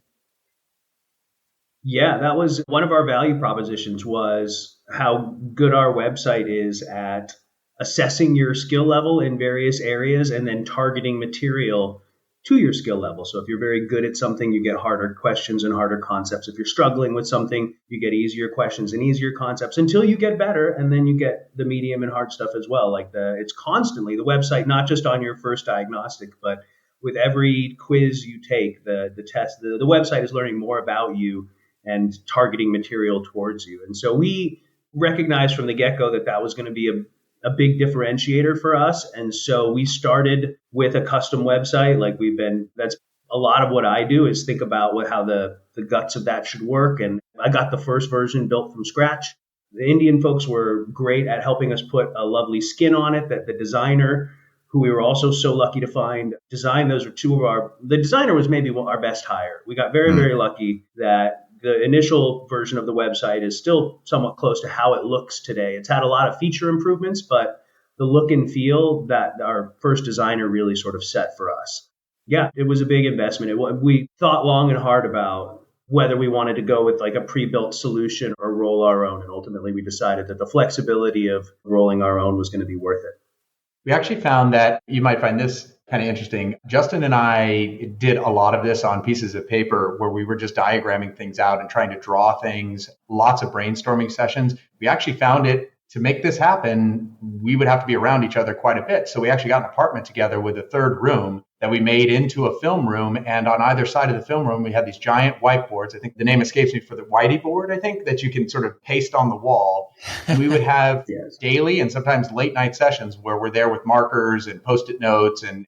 Yeah, that was one of our value propositions, was how good our website is at assessing your skill level in various areas and then targeting material to your skill level. So if you're very good at something, you get harder questions and harder concepts. If you're struggling with something, you get easier questions and easier concepts until you get better. And then you get the medium and hard stuff as well. It's constantly the website, not just on your first diagnostic, but with every quiz you take, the test, the website is learning more about you and targeting material towards you. And so we recognized from the get-go that was going to be a big differentiator for us. And so we started with a custom website. That's a lot of what I do, is think about how the guts of that should work. And I got the first version built from scratch. The Indian folks were great at helping us put a lovely skin on it, that the designer, who we were also so lucky to find, designed. Those were the designer was maybe our best hire. We got very, very lucky that the initial version of the website is still somewhat close to how it looks today. It's had a lot of feature improvements, but the look and feel that our first designer really sort of set for us. Yeah, it was a big investment. We thought long and hard about whether we wanted to go with like a pre-built solution or roll our own. And ultimately we decided that the flexibility of rolling our own was going to be worth it. We actually found that you might find this kind of interesting. Justin and I did a lot of this on pieces of paper where we were just diagramming things out and trying to draw things, lots of brainstorming sessions. We actually found it to make this happen, we would have to be around each other quite a bit. So we actually got an apartment together with a third room that we made into a film room. And on either side of the film room, we had these giant whiteboards. I think the name escapes me, for the Whitey board, I think, that you can sort of paste on the wall. And we would have daily and sometimes late night sessions where we're there with markers and Post-it notes and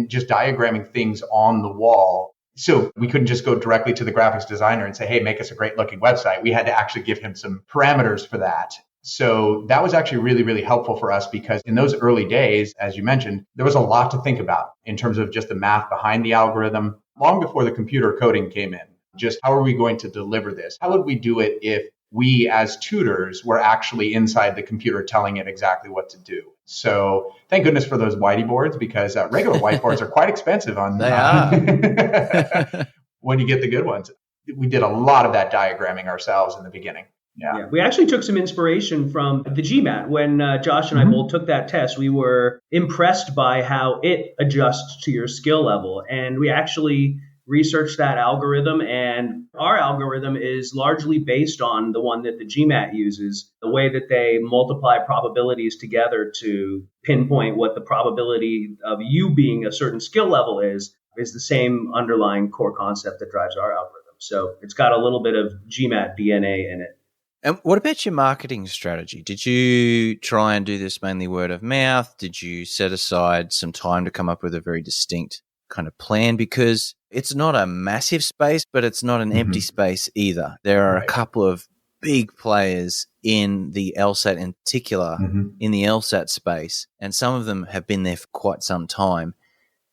just diagramming things on the wall. So we couldn't just go directly to the graphics designer and say, hey, make us a great looking website. We had to actually give him some parameters for that. So that was actually really, really helpful for us because in those early days, as you mentioned, there was a lot to think about in terms of just the math behind the algorithm long before the computer coding came in. Just how are we going to deliver this? How would we do it if we as tutors were actually inside the computer telling it exactly what to do? So thank goodness for those Whitey boards because regular whiteboards are quite expensive on They are. when you get the good ones. We did a lot of that diagramming ourselves in the beginning. Yeah. We actually took some inspiration from the GMAT. When Josh and I both took that test, we were impressed by how it adjusts to your skill level. And we actually researched that algorithm. And our algorithm is largely based on the one that the GMAT uses, the way that they multiply probabilities together to pinpoint what the probability of you being a certain skill level is the same underlying core concept that drives our algorithm. So it's got a little bit of GMAT DNA in it. And what about your marketing strategy? Did you try and do this mainly word of mouth? Did you set aside some time to come up with a very distinct kind of plan? Because it's not a massive space, but it's not an empty space either. There are a couple of big players in the LSAT, in particular, in the LSAT space, and some of them have been there for quite some time.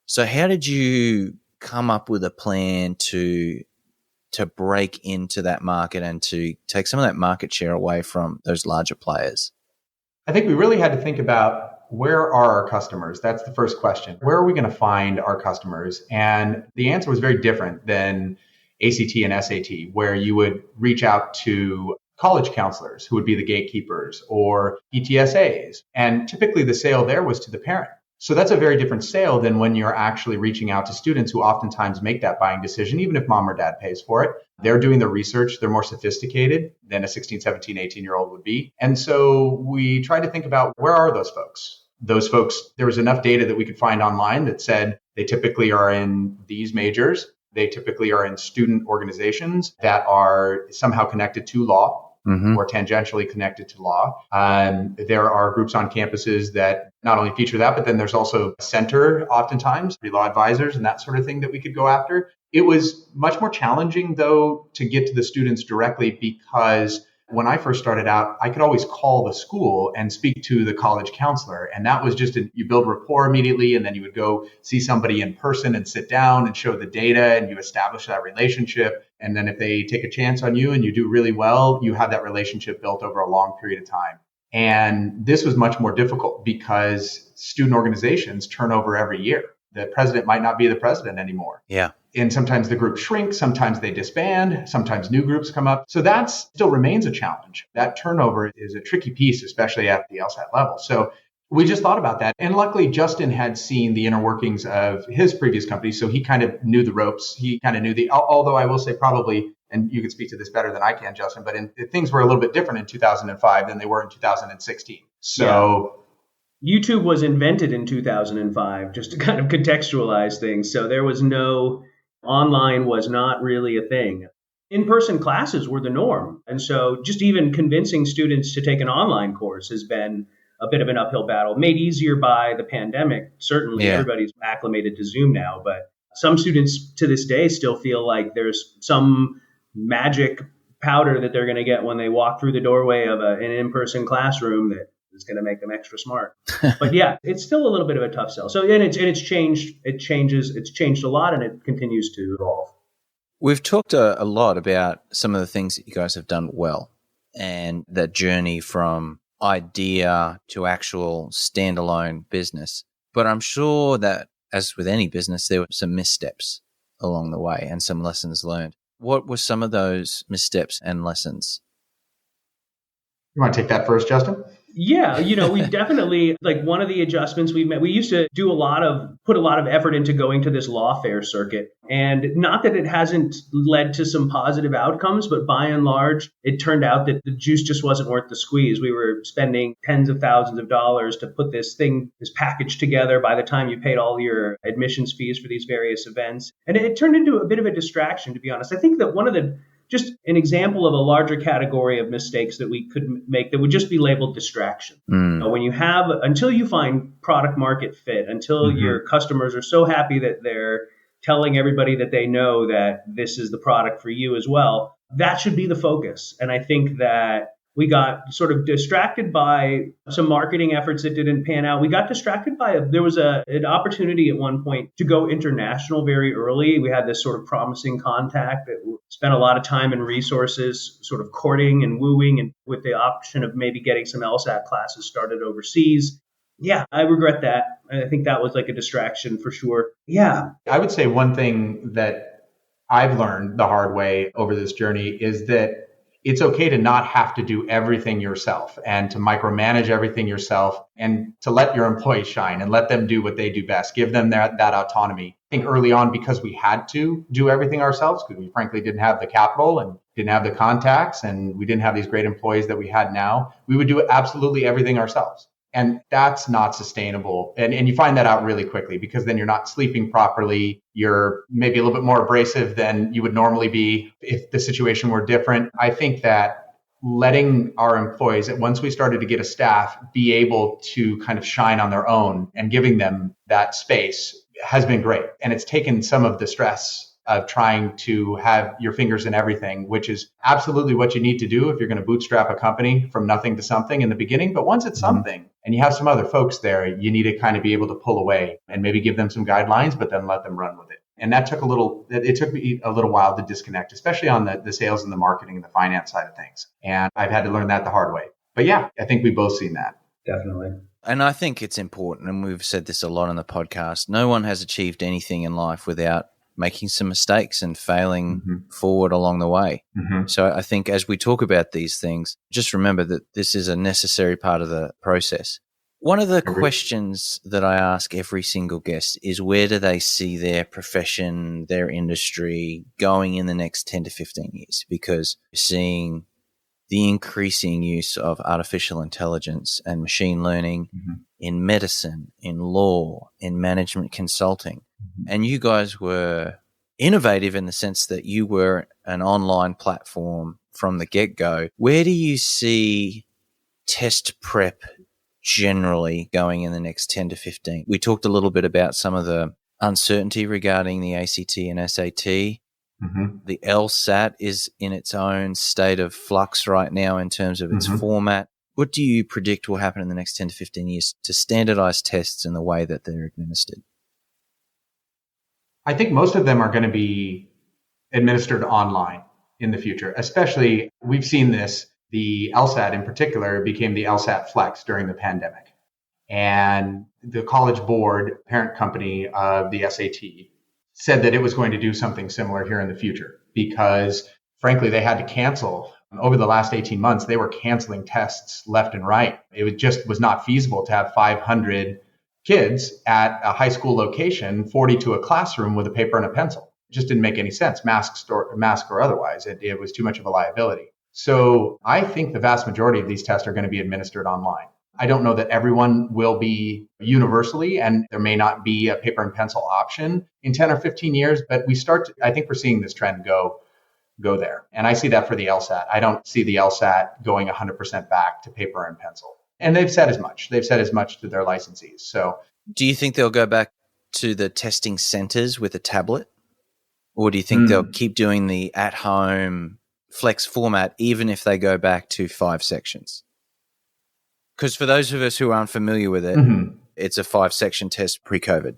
So how did you come up with a plan to break into that market and to take some of that market share away from those larger players? I think we really had to think about where are our customers? That's the first question. Where are we going to find our customers? And the answer was very different than ACT and SAT, where you would reach out to college counselors who would be the gatekeepers or ETSAs. And typically the sale there was to the parent. So that's a very different sale than when you're actually reaching out to students who oftentimes make that buying decision, even if mom or dad pays for it. They're doing the research. They're more sophisticated than a 16, 17, 18-year-old would be. And so we tried to think about where are those folks? Those folks, there was enough data that we could find online that said they typically are in these majors. They typically are in student organizations that are somehow connected to law. Or tangentially connected to law. There are groups on campuses that not only feature that, but then there's also a center oftentimes, law advisors and that sort of thing that we could go after. It was much more challenging, though, to get to the students directly because when I first started out, I could always call the school and speak to the college counselor. And that was just, you build rapport immediately, and then you would go see somebody in person and sit down and show the data, and you establish that relationship. And then if they take a chance on you and you do really well, you have that relationship built over a long period of time. And this was much more difficult because student organizations turn over every year. The president might not be the president anymore. Yeah. And sometimes the groups shrink, sometimes they disband, sometimes new groups come up. So that still remains a challenge. That turnover is a tricky piece, especially at the LSAT level. So we just thought about that. And luckily, Justin had seen the inner workings of his previous company. So he kind of knew the ropes. He kind of knew although I will say probably, and you can speak to this better than I can, Justin, but things were a little bit different in 2005 than they were in 2016. So YouTube was invented in 2005, just to kind of contextualize things. So there was online was not really a thing. In-person classes were the norm. And so just even convincing students to take an online course has been a bit of an uphill battle, made easier by the pandemic. Certainly everybody's acclimated to Zoom now, but some students to this day still feel like there's some magic powder that they're going to get when they walk through the doorway of an in-person classroom that is going to make them extra smart. But yeah, it's still a little bit of a tough sell. So it's changed. It's changed a lot, and it continues to evolve. We've talked a lot about some of the things that you guys have done well and that journey from idea to actual standalone business. But I'm sure that, as with any business, there were some missteps along the way and some lessons learned. What were some of those missteps and lessons? You want to take that first, Justin? Yeah, we definitely, like, one of the adjustments we used to put a lot of effort into going to this law fair circuit. And not that it hasn't led to some positive outcomes, but by and large, it turned out that the juice just wasn't worth the squeeze. We were spending tens of thousands of dollars to put this package together by the time you paid all your admissions fees for these various events. And it turned into a bit of a distraction, to be honest. I think that just an example of a larger category of mistakes that we could make that would just be labeled distraction. When you until you find product market fit, until your customers are so happy that they're telling everybody that they know that this is the product for you as well, that should be the focus. And I think that we got sort of distracted by some marketing efforts that didn't pan out. We got distracted there was an opportunity at one point to go international very early. We had this sort of promising contact that spent a lot of time and resources sort of courting and wooing, and with the option of maybe getting some LSAT classes started overseas. Yeah, I regret that. I think that was like a distraction for sure. Yeah. I would say one thing that I've learned the hard way over this journey is that it's okay to not have to do everything yourself and to micromanage everything yourself and to let your employees shine and let them do what they do best. Give them that autonomy. I think early on, because we had to do everything ourselves, because we frankly didn't have the capital and didn't have the contacts and we didn't have these great employees that we had now, we would do absolutely everything ourselves. And that's not sustainable. And you find that out really quickly, because then you're not sleeping properly. You're maybe a little bit more abrasive than you would normally be if the situation were different. I think that letting our employees, once we started to get a staff, be able to kind of shine on their own and giving them that space has been great. And it's taken some of the stress of trying to have your fingers in everything, which is absolutely what you need to do if you're going to bootstrap a company from nothing to something in the beginning. But once it's something and you have some other folks there, you need to kind of be able to pull away and maybe give them some guidelines, but then let them run with it. And it took me a little while to disconnect, especially on the sales and the marketing and the finance side of things. And I've had to learn that the hard way. But yeah, I think we've both seen that. Definitely. And I think it's important, and we've said this a lot on the podcast, no one has achieved anything in life without making some mistakes and failing forward along the way. So I think as we talk about these things, just remember that this is a necessary part of the process. One of the questions that I ask every single guest is, where do they see their profession, their industry going in the next 10 to 15 years? Because we're seeing the increasing use of artificial intelligence and machine learning in medicine, in law, in management consulting. And you guys were innovative in the sense that you were an online platform from the get-go. Where do you see test prep generally going in the next 10 to 15? We talked a little bit about some of the uncertainty regarding the ACT and SAT. The LSAT is in its own state of flux right now in terms of its format. What do you predict will happen in the next 10 to 15 years to standardize tests in the way that they're administered? I think most of them are going to be administered online in the future. Especially, we've seen this, the LSAT in particular became the LSAT Flex during the pandemic. And the College Board, parent company of the SAT, said that it was going to do something similar here in the future because, frankly, they had to cancel. Over the last 18 months, they were canceling tests left and right. It just was not feasible to have 500 kids at a high school location, 40 to a classroom with a paper and a pencil. It just didn't make any sense, mask or otherwise. It was too much of a liability. So I think the vast majority of these tests are going to be administered online. I don't know that everyone will be universally, and there may not be a paper and pencil option in 10 or 15 years, but I think we're seeing this trend go there. And I see that for the LSAT. I don't see the LSAT going 100% back to paper and pencil. And they've said as much. They've said as much to their licensees. So, do you think they'll go back to the testing centers with a tablet? Or do you think they'll keep doing the at-home flex format, even if they go back to 5 sections? Because for those of us who aren't familiar with it, it's a 5-section test pre-COVID.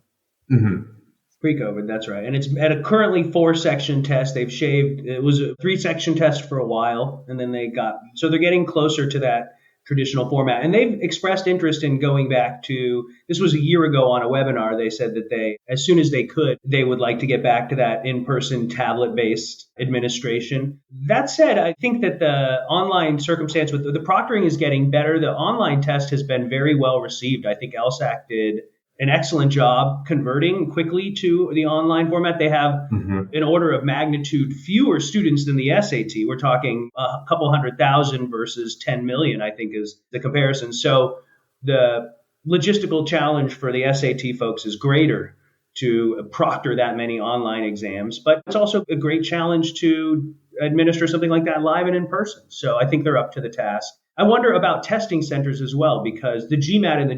Pre-COVID, that's right. And it's at a currently 4-section test. They've shaved, it was a 3-section test for a while, and then they're getting closer to that traditional format. And they've expressed interest in going back to, this was a year ago on a webinar, they said that as soon as they could, they would like to get back to that in-person tablet-based administration. That said, I think that the online circumstance with the proctoring is getting better. The online test has been very well received. I think LSAC did an excellent job converting quickly to the online format. They have an order of magnitude fewer students than the SAT. We're talking a couple 100,000 versus 10 million, I think, is the comparison. So the logistical challenge for the SAT folks is greater to proctor that many online exams, but it's also a great challenge to administer something like that live and in person. So I think they're up to the task. I wonder about testing centers as well, because the GMAT and the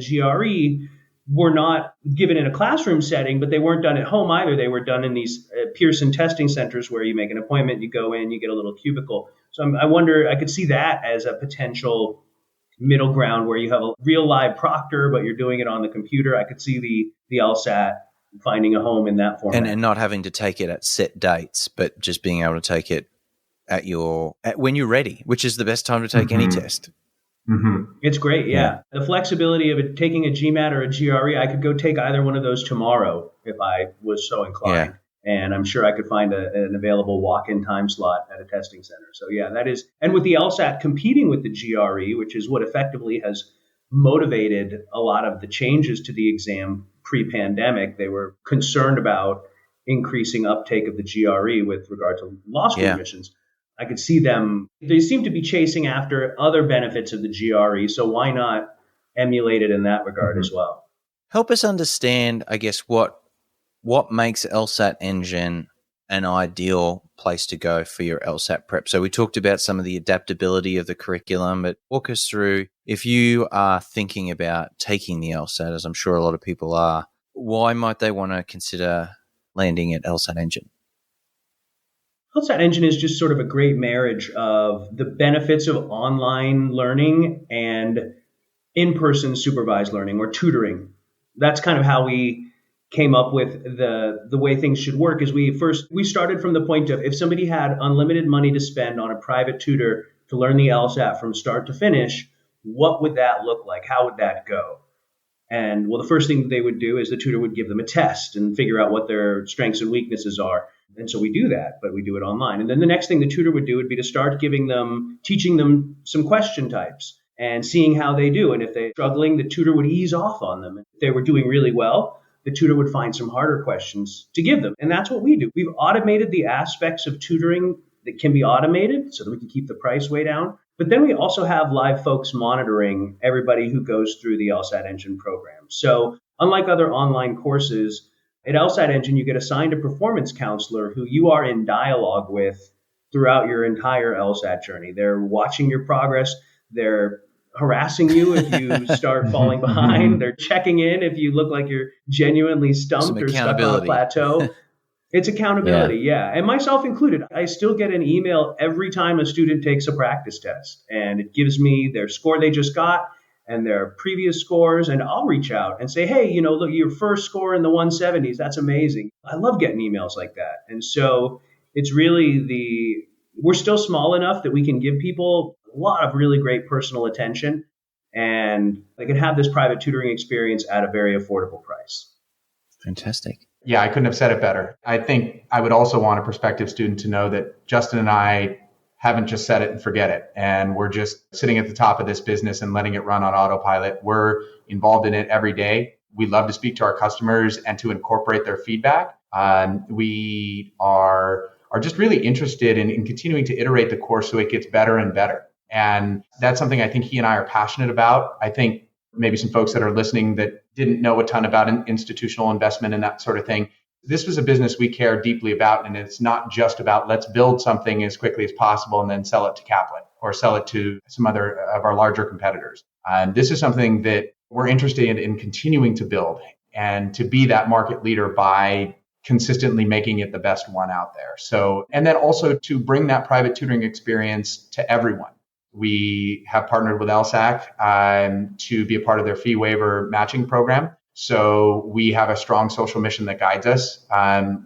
GRE were not given in a classroom setting, but they weren't done at home either. They were done in these Pearson testing centers where you make an appointment, you go in, you get a little cubicle. So I wonder, I could see that as a potential middle ground where you have a real live proctor, but you're doing it on the computer. I could see the LSAT finding a home in that format. And not having to take it at set dates, but just being able to take it at when you're ready, which is the best time to take any test. It's great, yeah. The flexibility of it, taking a GMAT or a GRE, I could go take either one of those tomorrow if I was so inclined. And I'm sure I could find an available walk-in time slot at a testing center. So yeah, that is, and with the LSAT competing with the GRE, which is what effectively has motivated a lot of the changes to the exam pre-pandemic, they were concerned about increasing uptake of the GRE with regard to law school admissions. I could see they seem to be chasing after other benefits of the GRE, so why not emulate it in that regard as well? Help us understand, I guess, what makes LSAT Engine an ideal place to go for your LSAT prep. So we talked about some of the adaptability of the curriculum, but walk us through, if you are thinking about taking the LSAT, as I'm sure a lot of people are, why might they want to consider landing at LSAT Engine? LSAT Engine is just sort of a great marriage of the benefits of online learning and in-person supervised learning or tutoring. That's kind of how we came up with the way things should work. Is we started from the point of, if somebody had unlimited money to spend on a private tutor to learn the LSAT from start to finish, what would that look like? How would that go? And well, the first thing they would do is the tutor would give them a test and figure out what their strengths and weaknesses are. And so we do that, but we do it online. And then the next thing the tutor would do would be to start teaching them some question types and seeing how they do. And if they're struggling, the tutor would ease off on them. If they were doing really well, the tutor would find some harder questions to give them. And that's what we do. We've automated the aspects of tutoring that can be automated so that we can keep the price way down. But then we also have live folks monitoring everybody who goes through the LSAT Engine program. So unlike other online courses, at LSAT Engine, you get assigned a performance counselor who you are in dialogue with throughout your entire LSAT journey. They're watching your progress. They're harassing you if you start falling behind. They're checking in if you look like you're genuinely stumped or stuck on a plateau. It's accountability, yeah. And myself included. I still get an email every time a student takes a practice test, and it gives me their score they just got and their previous scores, and I'll reach out and say, hey, look, your first score in the 170s, that's amazing. I love getting emails like that. And so it's really we're still small enough that we can give people a lot of really great personal attention, and they can have this private tutoring experience at a very affordable price. Fantastic. Yeah, I couldn't have said it better. I think I would also want a prospective student to know that Justin and I haven't just set it and forget it, and we're just sitting at the top of this business and letting it run on autopilot. We're involved in it every day. We love to speak to our customers and to incorporate their feedback. We are just really interested in continuing to iterate the course so it gets better and better. And that's something I think he and I are passionate about. I think maybe some folks that are listening that didn't know a ton about institutional investment and that sort of thing. This was a business we care deeply about, and it's not just about let's build something as quickly as possible and then sell it to Kaplan or sell it to some other of our larger competitors. This is something that we're interested in continuing to build and to be that market leader by consistently making it the best one out there. So, and then also to bring that private tutoring experience to everyone. We have partnered with LSAC to be a part of their fee waiver matching program. So we have a strong social mission that guides us.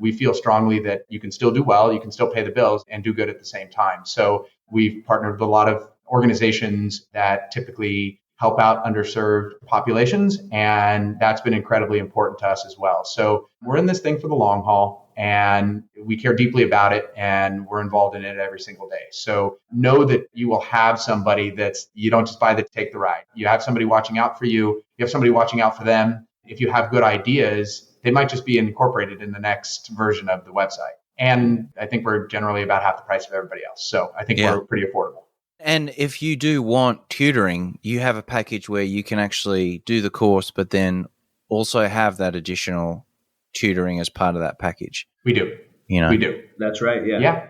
We feel strongly that you can still do well, you can still pay the bills and do good at the same time. So we've partnered with a lot of organizations that typically help out underserved populations, and that's been incredibly important to us as well. So we're in this thing for the long haul, and we care deeply about it, and we're involved in it every single day. So know that you will have somebody you don't just buy the take the ride. You have somebody watching out for you. You have somebody watching out for them. If you have good ideas, they might just be incorporated in the next version of the website. And I think we're generally about half the price of everybody else. So I think we're pretty affordable. And if you do want tutoring, you have a package where you can actually do the course, but then also have that additional tutoring as part of that package. We do. We do. That's right. Yeah. Yeah.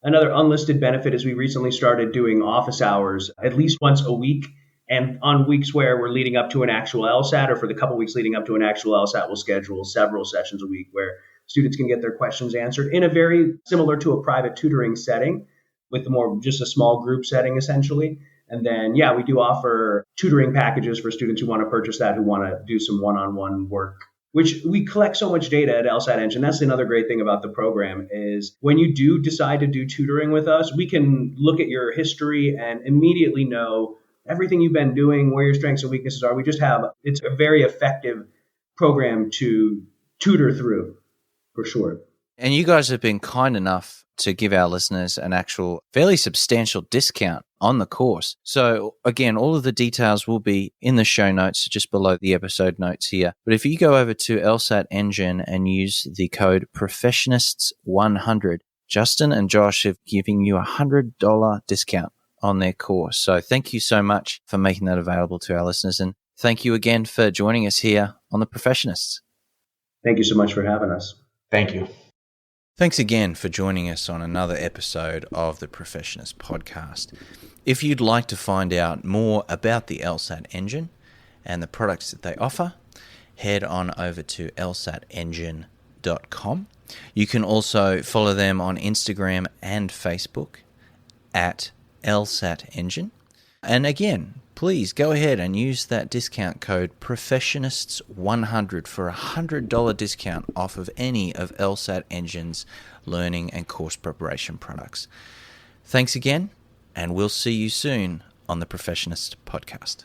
Another unlisted benefit is we recently started doing office hours at least once a week. And on weeks where we're leading up to an actual LSAT, or for the couple weeks leading up to an actual LSAT, we'll schedule several sessions a week where students can get their questions answered in a very similar to a private tutoring setting, with just a small group setting essentially. And then, we do offer tutoring packages for students who want to purchase that, who want to do some one-on-one work, which we collect so much data at LSAT Engine. That's another great thing about the program is when you do decide to do tutoring with us, we can look at your history and immediately know everything you've been doing, where your strengths and weaknesses are. It's a very effective program to tutor through, for sure. And you guys have been kind enough to give our listeners an actual fairly substantial discount on the course. So again, all of the details will be in the show notes, just below the episode notes here. But if you go over to LSAT Engine and use the code Professionists100, Justin and Josh have given you $100 discount on their course. So thank you so much for making that available to our listeners. And thank you again for joining us here on The Professionists. Thank you so much for having us. Thank you. Thanks again for joining us on another episode of the Professionists podcast. If you'd like to find out more about the LSAT Engine and the products that they offer, head on over to lsatengine.com. You can also follow them on Instagram and Facebook at LSAT Engine. And again, please go ahead and use that discount code Professionists100 for a $100 discount off of any of LSAT Engine's learning and course preparation products. Thanks again, and we'll see you soon on the Professionists podcast.